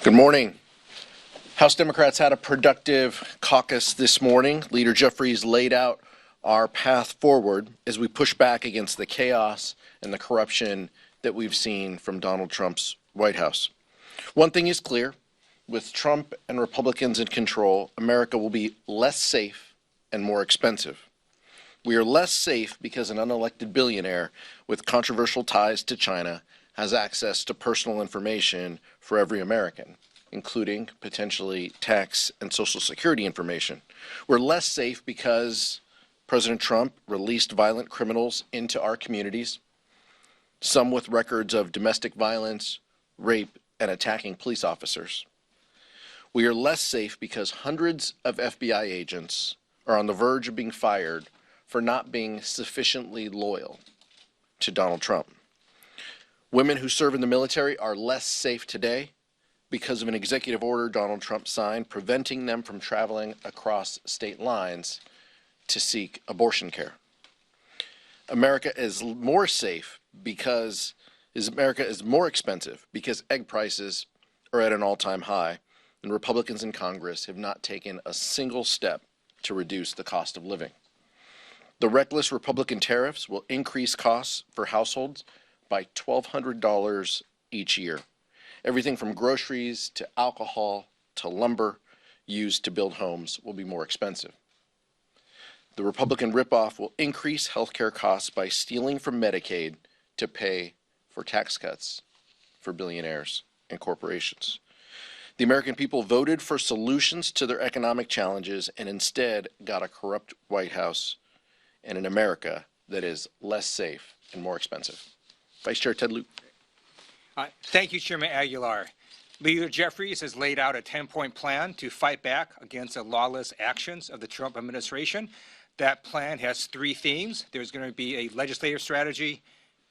Good morning. House Democrats had a productive caucus this morning. Leader Jeffries laid out our path forward as we push back against the chaos and the corruption that we've seen from Donald Trump's White House. One thing is clear, with Trump and Republicans in control, America will be less safe and more expensive. We are less safe because an unelected billionaire with controversial ties to China has access to personal information for every American, including potentially tax and Social Security information. We're less safe because President Trump released violent criminals into our communities, some with records of domestic violence, rape, and attacking police officers. We are less safe because hundreds of FBI agents are on the verge of being fired for not being sufficiently loyal to Donald Trump. Women who serve in the military are less safe today because of an executive order Donald Trump signed preventing them from traveling across state lines to seek abortion care. America is more safe because America is more expensive because egg prices are at an all-time high, and Republicans in Congress have not taken a single step to reduce the cost of living. The reckless Republican tariffs will increase costs for households by $1,200 each year. Everything from groceries to alcohol to lumber used to build homes will be more expensive. The Republican ripoff will increase healthcare costs by stealing from Medicaid to pay for tax cuts for billionaires and corporations. The American people voted for solutions to their economic challenges and instead got a corrupt White House and an America that is less safe and more expensive. Vice Chair Ted Lieu. Thank you, Chairman Aguilar. Leader Jeffries has laid out a 10-point plan to fight back against the lawless actions of the Trump administration. That plan has three themes. There's going to be a legislative strategy,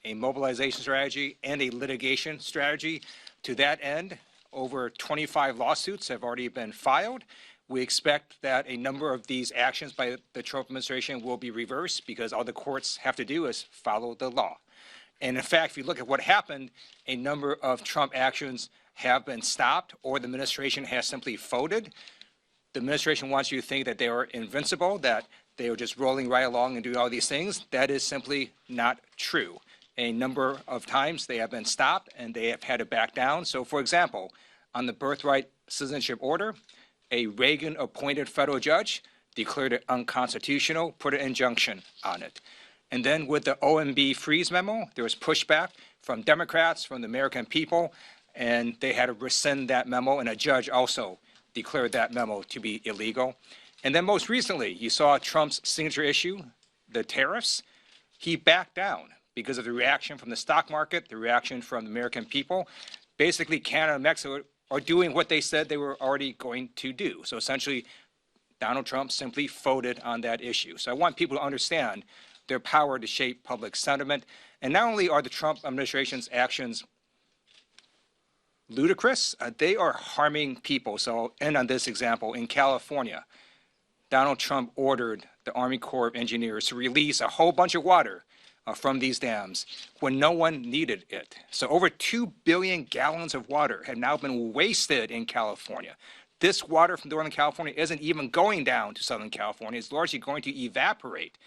a mobilization strategy, and a litigation strategy. To that end, over 25 lawsuits have already been filed. We expect that a number of these actions by the Trump administration will be reversed because all the courts have to do is follow the law. And in fact, if you look at what happened, a number of Trump actions have been stopped or the administration has simply folded. The administration wants you to think that they are invincible, that they are just rolling right along and doing all these things. That is simply not true. A number of times they have been stopped and they have had to back down. So for example, on the birthright citizenship order, a Reagan-appointed federal judge declared it unconstitutional, put an injunction on it. And then with the OMB freeze memo, there was pushback from Democrats, from the American people, and they had to rescind that memo, and a judge also declared that memo to be illegal. And then most recently, you saw Trump's signature issue, the tariffs. He backed down because of the reaction from the stock market, the reaction from the American people. Basically, Canada and Mexico are doing what they said they were already going to do. So essentially, Donald Trump simply folded on that issue. So I want people to understand their power to shape public sentiment. And not only are the Trump administration's actions ludicrous, they are harming people. So I'll end on this example. In California, Donald Trump ordered the Army Corps of Engineers to release a whole bunch of water from these dams when no one needed it. So over 2 billion gallons of water have now been wasted in California. This water from Northern California isn't even going down to Southern California. It's largely going to evaporate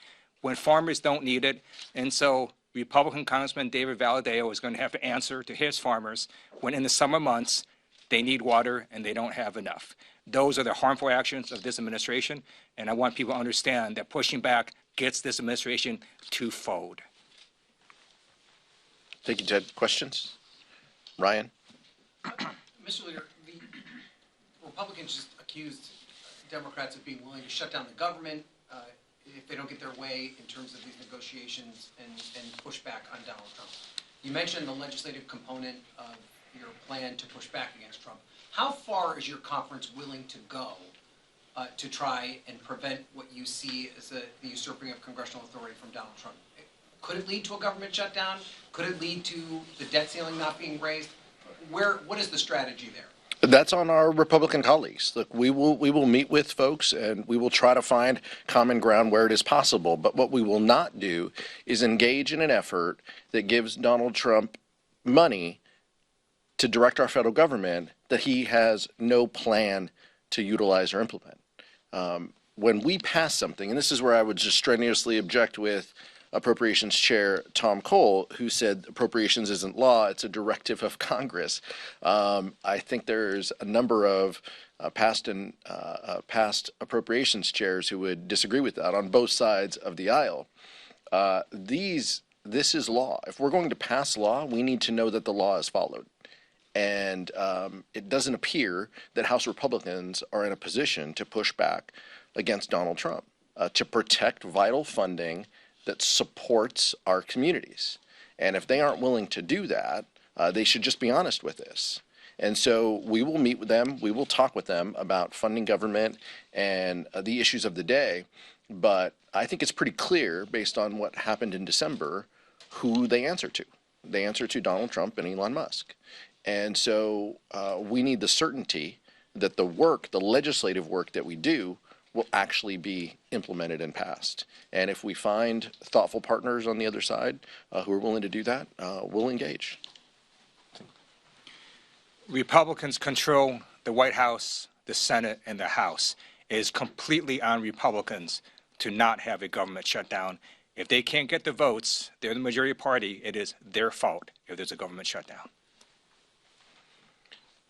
when farmers don't need it. And so Republican Congressman David Valadao is going to have to answer to his farmers when in the summer months they need water and they don't have enough. Those are the harmful actions of this administration, and I want people to understand that pushing back gets this administration to fold. Thank you, Ted. Questions? Ryan? Mr. Leader, the Republicans just accused Democrats of being willing to shut down the government if they don't get their way in terms of these negotiations and push back on Donald Trump. You mentioned the legislative component of your plan to push back against Trump. How far is your conference willing to go to try and prevent what you see as the usurping of congressional authority from Donald Trump? Could it lead to a government shutdown? Could it lead to the debt ceiling not being raised? What is the strategy there? That's on our Republican colleagues. Look, we will meet with folks and we will try to find common ground where it is possible. But what we will not do is engage in an effort that gives Donald Trump money to direct our federal government that he has no plan to utilize or implement. When we pass something, and this is where I would just strenuously object with Appropriations Chair Tom Cole, who said appropriations isn't law, it's a directive of Congress. I think there's a number of past appropriations chairs who would disagree with that on both sides of the aisle. This is law. If we're going to pass law, we need to know that the law is followed. And it doesn't appear that House Republicans are in a position to push back against Donald Trump, to protect vital funding that supports our communities. And if they aren't willing to do that, they should just be honest with this. And so we will meet with them. We will talk with them about funding government and the issues of the day. But I think it's pretty clear, based on what happened in December, who they answer to. They answer to Donald Trump and Elon Musk. And so we need the certainty that the legislative work that we do, will actually be implemented and passed. And if we find thoughtful partners on the other side who are willing to do that, we'll engage. Republicans control the White House, the Senate, and the House. It is completely on Republicans to not have a government shutdown. If they can't get the votes, they're the majority party, it is their fault if there's a government shutdown.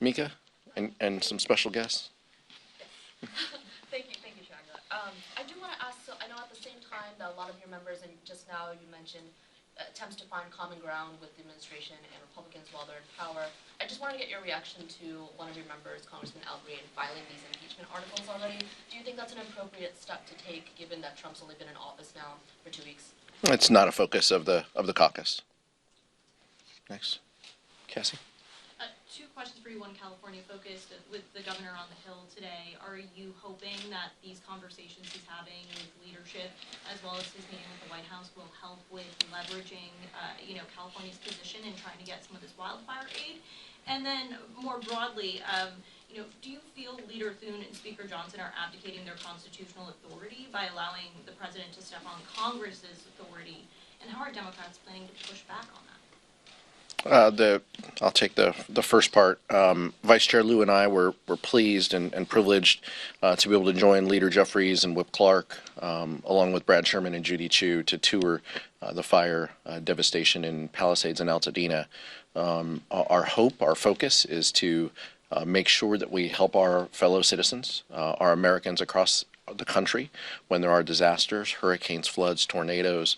Mika, and some special guests. Thank you, Shagla. I do want to ask, so I know at the same time that a lot of your members, and just now you mentioned attempts to find common ground with the administration and Republicans while they're in power. I just want to get your reaction to one of your members, Congressman Al Green, filing these impeachment articles already. Do you think that's an appropriate step to take, given that Trump's only been in office now for 2 weeks? It's not a focus of the caucus. Next, Cassie. Two questions for you, one California focused. With the governor on the Hill today, are you hoping that these conversations he's having with leadership, as well as his meeting with the White House, will help with leveraging, California's position in trying to get some of this wildfire aid? And then more broadly, do you feel Leader Thune and Speaker Johnson are abdicating their constitutional authority by allowing the president to step on Congress's authority? And how are Democrats planning to push back on that? I'll take the first part. Vice Chair Lieu and I were pleased and privileged to be able to join Leader Jeffries and Whip Clark, along with Brad Sherman and Judy Chu, to tour the fire devastation in Palisades and Altadena. Our hope, our focus is to make sure that we help our fellow citizens, our Americans across the country, when there are disasters, hurricanes, floods, tornadoes,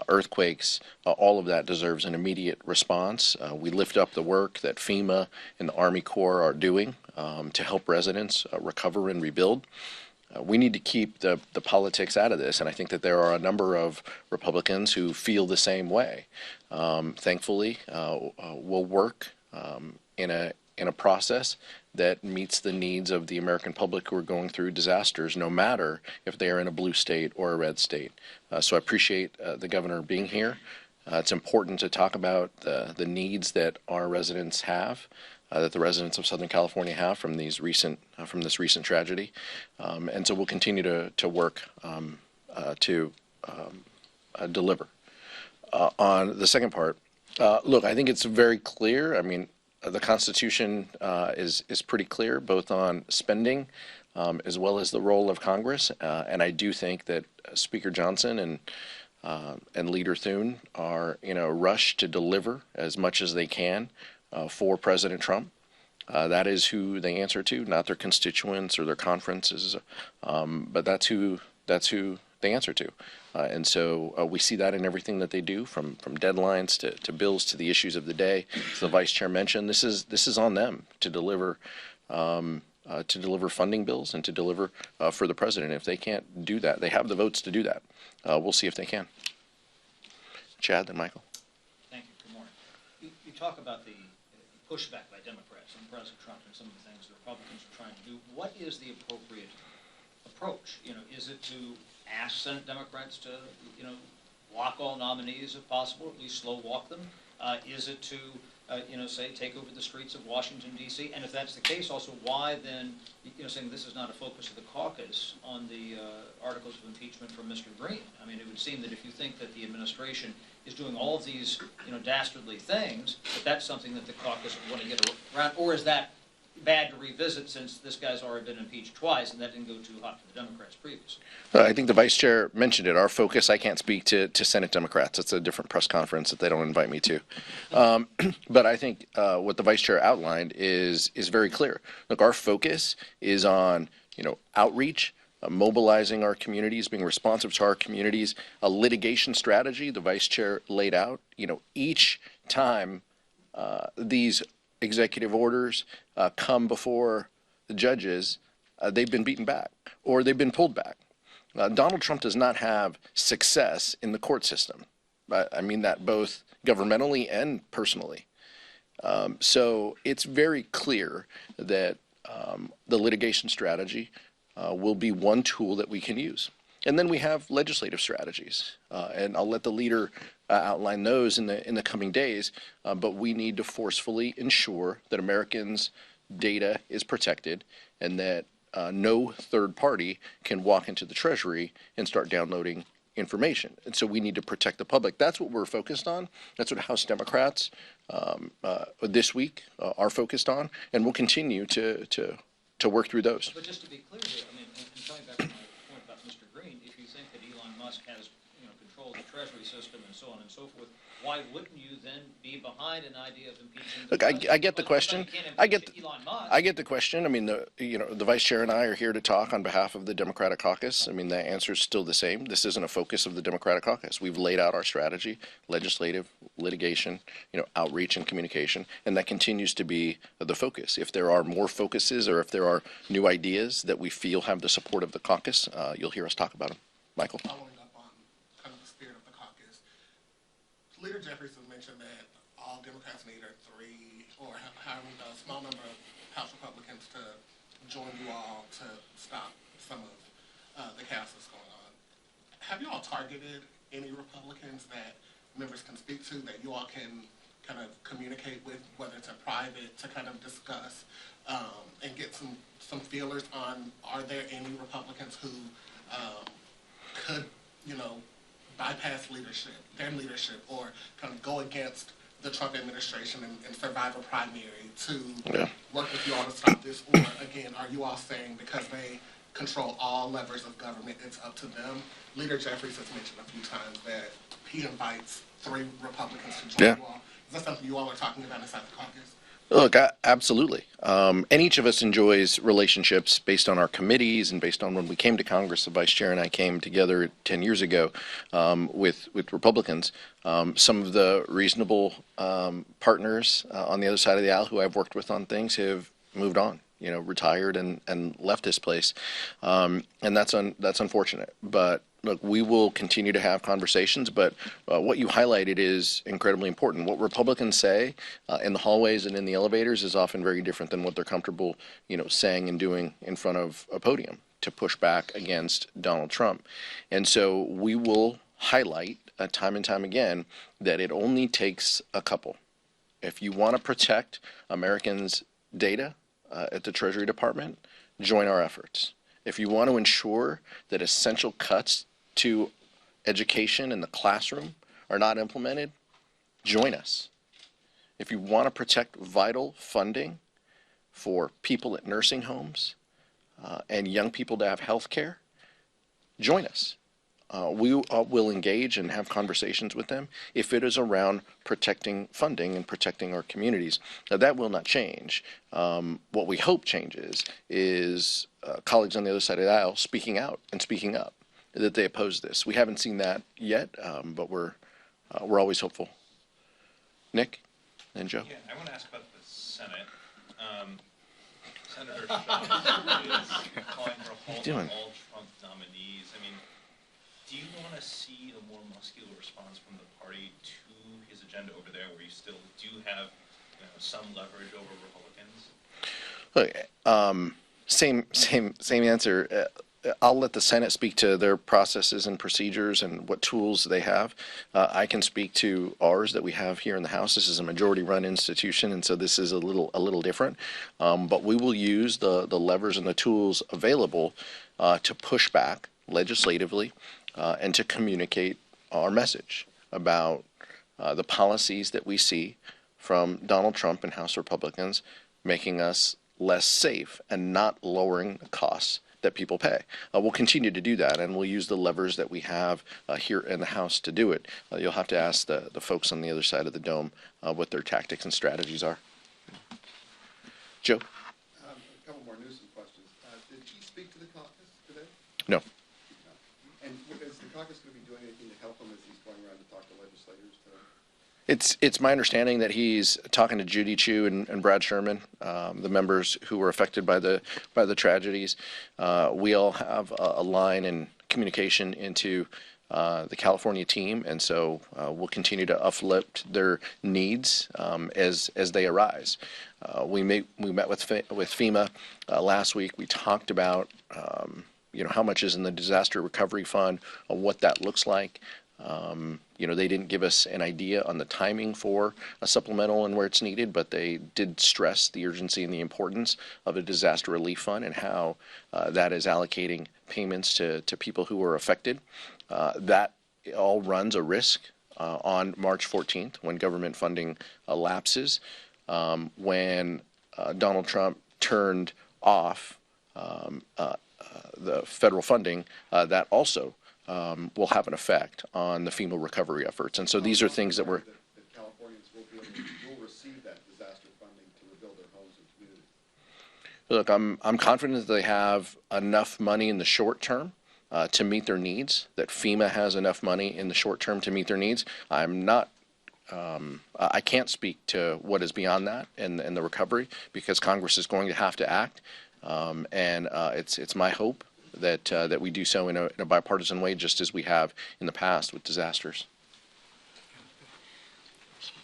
earthquakes. All of that deserves an immediate response. We lift up the work that FEMA and the Army Corps are doing to help residents recover and rebuild. We need to keep the politics out of this, and I think that there are a number of Republicans who feel the same way. Thankfully, we'll work in a process that meets the needs of the American public who are going through disasters, no matter if they are in a blue state or a red state. So I appreciate the governor being here. It's important to talk about the needs that our residents have, that the residents of Southern California have from this recent tragedy, and so we'll continue to work to deliver. On the second part, look, I think it's very clear. I mean, the Constitution is pretty clear, both on spending as well as the role of Congress, and I do think that Speaker Johnson and Leader Thune are in a rush to deliver as much as they can for President Trump. That is who they answer to, not their constituents or their conferences, but that's who they answer to. And so we see that in everything that they do, from deadlines to bills to the issues of the day. As the Vice Chair mentioned, this is on them to deliver funding bills and to deliver for the president. If they can't do that, they have the votes to do that. We'll see if they can. Chad, then Michael. Thank you. Good morning. You talk about the pushback by Democrats and President Trump and some of the things the Republicans are trying to do. What is the appropriate approach? Is it to ask Senate Democrats to, block all nominees if possible, at least slow walk them? Is it to say, take over the streets of Washington, D.C.? And if that's the case, also, why then, saying this is not a focus of the caucus on the articles of impeachment from Mr. Green? I mean, it would seem that if you think that the administration is doing all of these, dastardly things, that that's something that the caucus would want to get around, or is that bad to revisit since this guy's already been impeached twice and that didn't go too hot for the Democrats previously? I think the vice chair mentioned it. Our focus, I can't speak to Senate Democrats. It's a different press conference that they don't invite me to. But I think what the vice chair outlined is very clear. Look, our focus is on, outreach, mobilizing our communities, being responsive to our communities, a litigation strategy the vice chair laid out. Each time these executive orders come before the judges, they've been beaten back or they've been pulled back. Donald Trump does not have success in the court system. I mean that both governmentally and personally. So it's very clear that the litigation strategy will be one tool that we can use. And then we have legislative strategies, and I'll let the leader outline those in the coming days. But we need to forcefully ensure that Americans' data is protected and that no third party can walk into the Treasury and start downloading information. And so we need to protect the public. That's what we're focused on. That's what House Democrats this week are focused on, and we'll continue to work through those. But just to be clear here, I mean, and coming back to my point about Mr. Green, if you think that Elon Musk has, control of the Treasury system and so on and so forth, why wouldn't you then be behind an idea of impeaching the Look, president? I get the question. I get the question. I mean, the vice chair and I are here to talk on behalf of the Democratic caucus. I mean, the answer is still the same. This isn't a focus of the Democratic caucus. We've laid out our strategy: legislative, litigation, outreach and communication, and that continues to be the focus. If there are more focuses or if there are new ideas that we feel have the support of the caucus, you'll hear us talk about them. Michael. Following up on kind of the spirit of the caucus, Leader Jeffries has mentioned that all Democrats need are three, or having a small number of House Republicans to join you all to stop some of the chaos that's going on. Have you all targeted any Republicans that members can speak to, that you all can kind of communicate with, whether it's a private, to kind of discuss and get some feelers on, are there any Republicans who could, bypass their leadership, or kind of go against the Trump administration and survive a primary to work with you all to stop this? Or again, are you all saying because they control all levers of government, it's up to them? Leader Jeffries has mentioned a few times that he invites 3 Republicans to join you all. Is that something you all are talking about inside the caucus? Look, absolutely. And each of us enjoys relationships based on our committees and based on when we came to Congress. The vice chair and I came together 10 years ago with Republicans. Some of the reasonable partners on the other side of the aisle who I've worked with on things have moved on, retired and left this place. And that's unfortunate. But look, we will continue to have conversations, but what you highlighted is incredibly important. What Republicans say in the hallways and in the elevators is often very different than what they're comfortable, saying and doing in front of a podium to push back against Donald Trump. And so we will highlight time and time again that it only takes a couple. If you want to protect Americans' data at the Treasury Department, join our efforts. If you want to ensure that essential cuts to education in the classroom are not implemented, join us. If you want to protect vital funding for people at nursing homes and young people to have health care, join us. We will engage and have conversations with them if it is around protecting funding and protecting our communities. Now, that will not change. What we hope changes is colleagues on the other side of the aisle speaking out and speaking up that they oppose this. We haven't seen that yet, but we're always hopeful. Nick and Joe. Yeah, I want to ask about the Senate. Senator Shaw is calling for a halt on all Trump nominees. I mean, do you want to see a more muscular response from the party to his agenda over there, where you still do have some leverage over Republicans? Look, same answer. I'll let the Senate speak to their processes and procedures and what tools they have. I can speak to ours that we have here in the House. This is a majority-run institution, and so this is a little different. But we will use the levers and the tools available to push back legislatively and to communicate our message about the policies that we see from Donald Trump and House Republicans making us less safe and not lowering the costs that people pay. We'll continue to do that, and we'll use the levers that we have here in the House to do it. You'll have to ask the folks on the other side of the dome what their tactics and strategies are. Joe? A couple more nuisance questions. Did he speak to the caucus today? No. And is the caucus going to be doing anything to help him as he's going around to talk to legislators today? It's my understanding that he's talking to Judy Chu and Brad Sherman, the members who were affected by the tragedies. We all have a line in communication into the California team, and so we'll continue to uplift their needs as they arise. We met with FEMA last week. We talked about how much is in the disaster recovery fund, what that looks like. They didn't give us an idea on the timing for a supplemental and where it's needed, but they did stress the urgency and the importance of a disaster relief fund and how that is allocating payments to people who were affected. That all runs a risk on March 14th when government funding lapses, when Donald Trump turned off the federal funding, that also will have an effect on the FEMA recovery efforts. And so these are things that we're... That Californians will receive that disaster funding to rebuild their homes and communities. Look, I'm confident that they have enough money in the short term to meet their needs, that FEMA has enough money in the short term to meet their needs. I can't speak to what is beyond that in the recovery because Congress is going to have to act. It's my hope that we do so in a bipartisan way, just as we have in the past with disasters.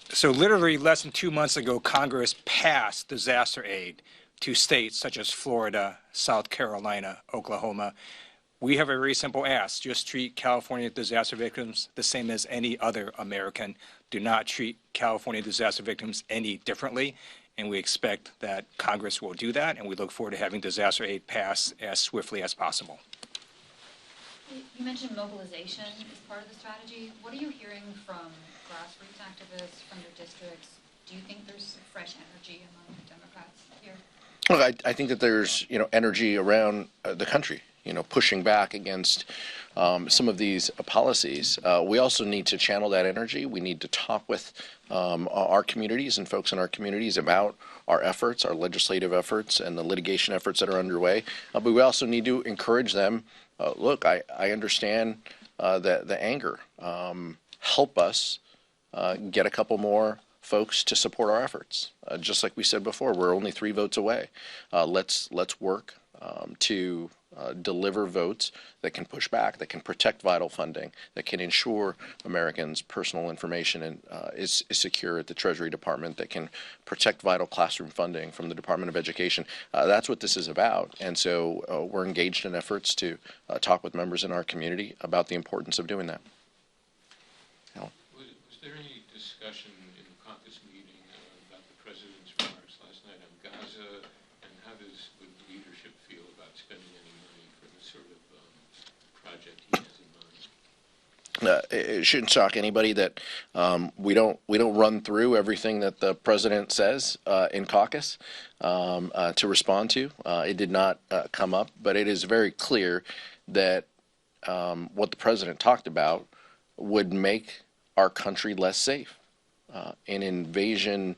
So literally less than 2 months ago, Congress passed disaster aid to states such as Florida, South Carolina, Oklahoma. We have a very simple ask. Just treat California disaster victims the same as any other American. Do not treat California disaster victims any differently. And we expect that Congress will do that, and we look forward to having disaster aid pass as swiftly as possible. You mentioned mobilization as part of the strategy. What are you hearing from grassroots activists, from your districts? Do you think there's fresh energy among Democrats here? Look, I think that there's energy around the country, pushing back against some of these policies. We also need to channel that energy. We need to talk with our communities and folks in our communities about our efforts, our legislative efforts, and the litigation efforts that are underway. But we also need to encourage them. Look, I understand the anger. Help us get a couple more folks to support our efforts. Just like we said before, we're only 3 votes away. Let's work to deliver votes that can push back, that can protect vital funding, that can ensure Americans' personal information is secure at the Treasury Department, that can protect vital classroom funding from the Department of Education. That's what this is about. And so we're engaged in efforts to talk with members in our community about the importance of doing that. Was there any discussion in the caucus meeting about the president's remarks last night on Gaza, and how would the leadership feel about spending any money for the sort of project he has in mind? It shouldn't shock anybody that we don't run through everything that the president says in caucus to respond to. It did not come up, but it is very clear that what the president talked about would make our country less safe. An invasion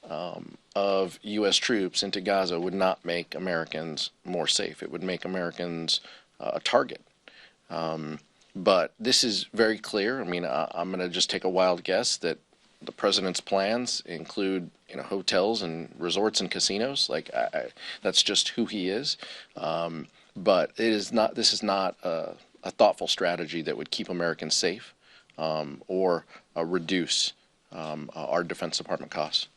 of U.S. troops into Gaza would not make Americans more safe. It would make Americans a target. But this is very clear. I mean, I'm going to just take a wild guess that the president's plans include hotels and resorts and casinos. That's just who he is. But this is not a thoughtful strategy that would keep Americans safe or reduce our Defense Department costs.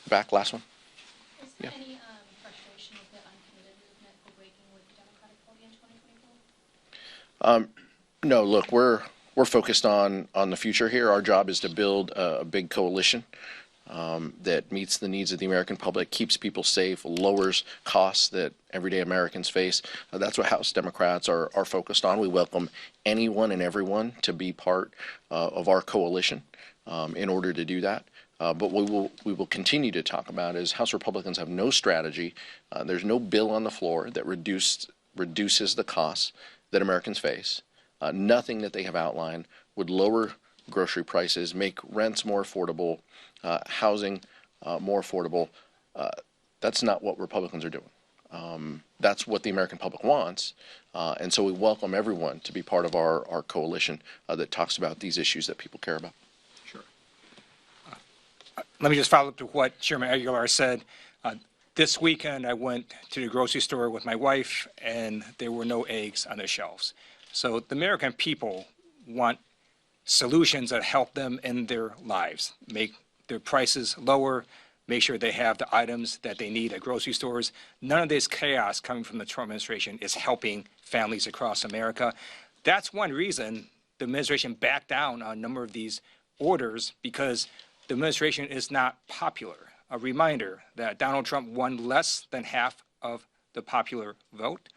Back, last one. Is there any frustration with the uncommitted movement for breaking No, look, we're focused on the future here. Our job is to build a big coalition that meets the needs of the American public, keeps people safe, lowers costs that everyday Americans face. That's what House Democrats are focused on. We welcome anyone and everyone to be part of our coalition in order to do that. But we will continue to talk about is House Republicans have no strategy. There's no bill on the floor that reduces the costs that Americans face. Nothing that they have outlined would lower grocery prices, make rents more affordable, housing more affordable. That's not what Republicans are doing. That's what the American public wants. And so we welcome everyone to be part of our coalition that talks about these issues that people care about. Sure. Let me just follow up to what Chairman Aguilar said. This weekend, I went to the grocery store with my wife, and there were no eggs on the shelves. So the American people want solutions that help them in their lives, make their prices lower, make sure they have the items that they need at grocery stores. None of this chaos coming from the Trump administration is helping families across America. That's one reason the administration backed down on a number of these orders, because the administration is not popular. A reminder that Donald Trump won less than half of the popular vote.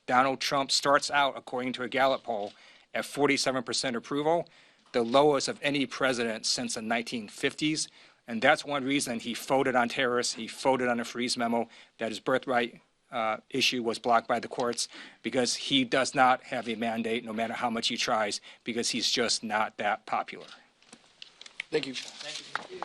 Donald Trump starts out, according to a Gallup poll, at 47% approval, the lowest of any president since the 1950s. And that's one reason he voted on terrorists, he voted on a freeze memo, that his birthright issue was blocked by the courts, because he does not have a mandate, no matter how much he tries, because he's just not that popular. Thank you. Thank you.